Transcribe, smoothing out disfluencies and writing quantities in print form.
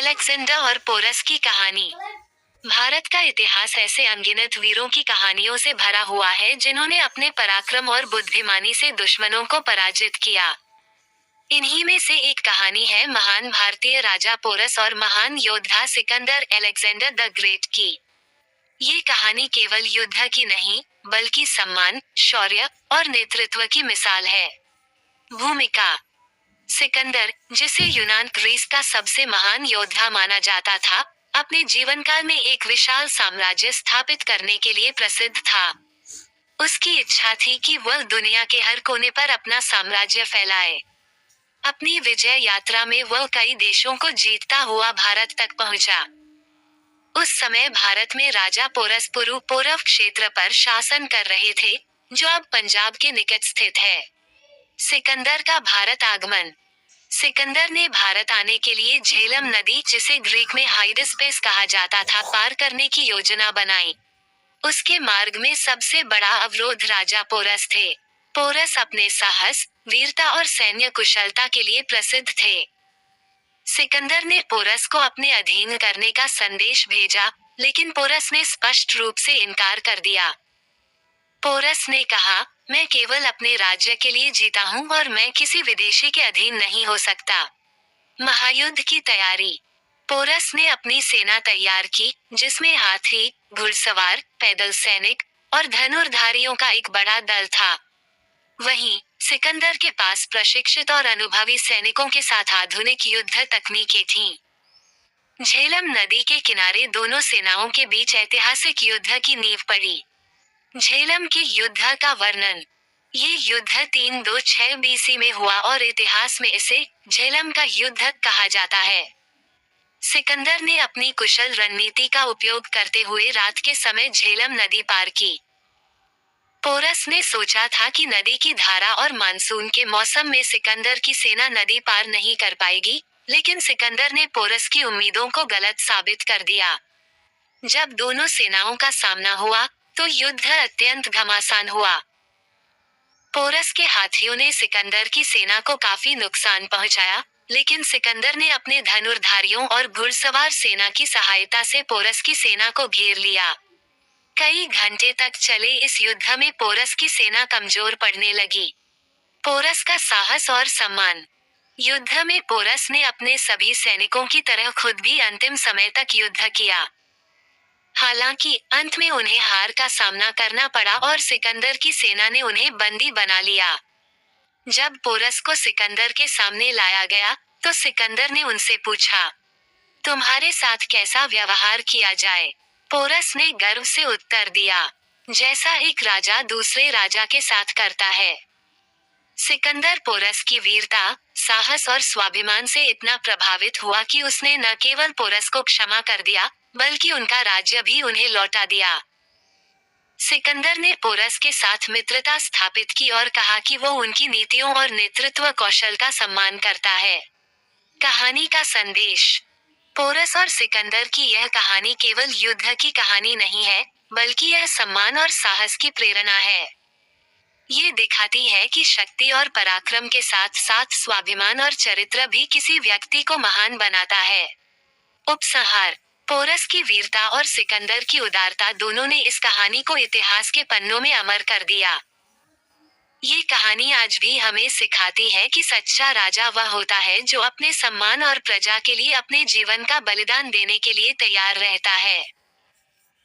Alexander और porous की कहानी। भारत का इतिहास ऐसे अनगिनत वीरों की कहानियों से भरा हुआ है जिन्होंने अपने पराक्रम और बुद्धिमानी से दुश्मनों को पराजित किया। इन्हीं में से एक कहानी है महान भारतीय राजा पोरस और महान योद्धा सिकंदर अलेक्जेंडर द ग्रेट की। ये कहानी केवल युद्ध की नहीं, बल्कि सम्मान, शौर्य और नेतृत्व की मिसाल है। भूमिका। सिकंदर, जिसे यूनान ग्रीस का सबसे महान योद्धा माना जाता था, अपने जीवनकाल में एक विशाल साम्राज्य स्थापित करने के लिए प्रसिद्ध था। उसकी इच्छा थी कि वह दुनिया के हर कोने पर अपना साम्राज्य फैलाए। अपनी विजय यात्रा में वह कई देशों को जीतता हुआ भारत तक पहुंचा। उस समय भारत में राजा पोरस पूर्व क्षेत्र पर शासन कर रहे थे, जो अब पंजाब के निकट स्थित है। सिकंदर का भारत आगमन। सिकंदर ने भारत आने के लिए झेलम नदी, जिसे ग्रीक में हाइडिस्पेस कहा जाता था, पार करने की योजना बनाई। उसके मार्ग में सबसे बड़ा अवरोध राजा पोरस थे। पोरस अपने साहस, वीरता और सैन्य कुशलता के लिए प्रसिद्ध थे। सिकंदर ने पोरस को अपने अधीन करने का संदेश भेजा, लेकिन पोरस ने स्पष्ट रूप से इनकार कर दिया। पोरस ने कहा, मैं केवल अपने राज्य के लिए जीता हूँ और मैं किसी विदेशी के अधीन नहीं हो सकता। महायुद्ध की तैयारी। पोरस ने अपनी सेना तैयार की, जिसमें हाथी, घुड़सवार, पैदल सैनिक और धनुर्धारियों का एक बड़ा दल था। वहीं सिकंदर के पास प्रशिक्षित और अनुभवी सैनिकों के साथ आधुनिक युद्ध तकनीकें थीं। झेलम नदी के किनारे दोनों सेनाओं के बीच ऐतिहासिक युद्ध की नींव पड़ी। झेलम के युद्ध का वर्णन। ये युद्ध 326 बीसी में हुआ और इतिहास में इसे झेलम का युद्ध कहा जाता है। सिकंदर ने अपनी कुशल रणनीति का उपयोग करते हुए रात के समय झेलम नदी पार की। पोरस ने सोचा था कि नदी की धारा और मानसून के मौसम में सिकंदर की सेना नदी पार नहीं कर पाएगी, लेकिन सिकंदर ने पोरस की उम्मीदों को गलत साबित कर दिया। जब दोनों सेनाओं का सामना हुआ, तो युद्ध अत्यंत घमासान हुआ। पोरस के हाथियों ने सिकंदर की सेना को काफी नुकसान पहुंचाया, लेकिन सिकंदर ने अपने धनुर्धारियों और घुड़सवार सेना की सहायता से पोरस की सेना को घेर लिया। कई घंटे तक चले इस युद्ध में पोरस की सेना कमजोर पड़ने लगी। पोरस का साहस और सम्मान। युद्ध में पोरस ने अपने सभी सैनिकों की तरह खुद भी अंतिम समय तक युद्ध किया। हालांकि अंत में उन्हें हार का सामना करना पड़ा और सिकंदर की सेना ने उन्हें बंदी बना लिया। जब पोरस को सिकंदर के सामने लाया गया, तो सिकंदर ने उनसे पूछा, तुम्हारे साथ कैसा व्यवहार किया जाए? पोरस ने गर्व से उत्तर दिया, जैसा एक राजा दूसरे राजा के साथ करता है। सिकंदर पोरस की वीरता, साहस और स्वाभिमान से इतना प्रभावित हुआ कि उसने न केवल पोरस को क्षमा कर दिया, बल्कि उनका राज्य भी उन्हें लौटा दिया। सिकंदर ने पोरस के साथ मित्रता स्थापित की और कहा कि वो उनकी नीतियों और नेतृत्व कौशल का सम्मान करता है। कहानी का संदेश। पोरस और सिकंदर की यह कहानी केवल युद्ध की कहानी नहीं है, बल्कि यह सम्मान और साहस की प्रेरणा है। ये दिखाती है कि शक्ति और पराक्रम के साथ साथ स्वाभिमान और चरित्र भी किसी व्यक्ति को महान बनाता है। उपसंहार। पोरस की वीरता और सिकंदर की उदारता दोनों ने इस कहानी को इतिहास के पन्नों में अमर कर दिया। ये कहानी आज भी हमें सिखाती है कि सच्चा राजा वह होता है जो अपने सम्मान और प्रजा के लिए अपने जीवन का बलिदान देने के लिए तैयार रहता है।